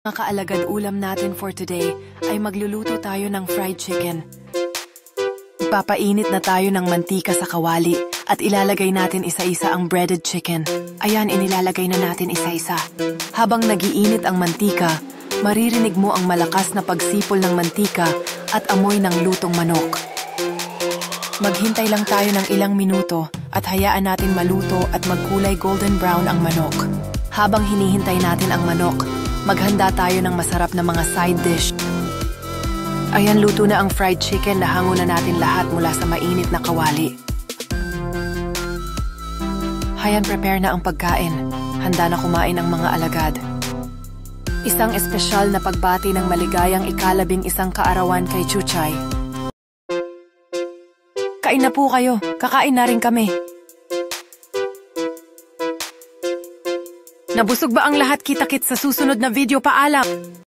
Mga kaalagad ulam natin for today ay magluluto tayo ng fried chicken. Ipapainit na tayo ng mantika sa kawali at ilalagay natin isa-isa ang breaded chicken. Ayan, inilalagay na natin isa-isa. Habang nagiinit ang mantika, maririnig mo ang malakas na pagsipol ng mantika at amoy ng lutong manok. Maghintay lang tayo ng ilang minuto at hayaan natin maluto at magkulay golden brown ang manok. Habang hinihintay natin ang manok, maghanda tayo ng masarap na mga side dish. Ayan, luto na ang fried chicken na hango na natin lahat mula sa mainit na kawali. Hayan, prepare na ang pagkain. Handa na kumain ang mga alagad. Isang espesyal na pagbati ng maligayang ika-11 kaarawan kay Chuchay. Kain na po kayo. Kakain na rin kami. Nabusog ba ang lahat? Kita-kits sa susunod na video. Paalam!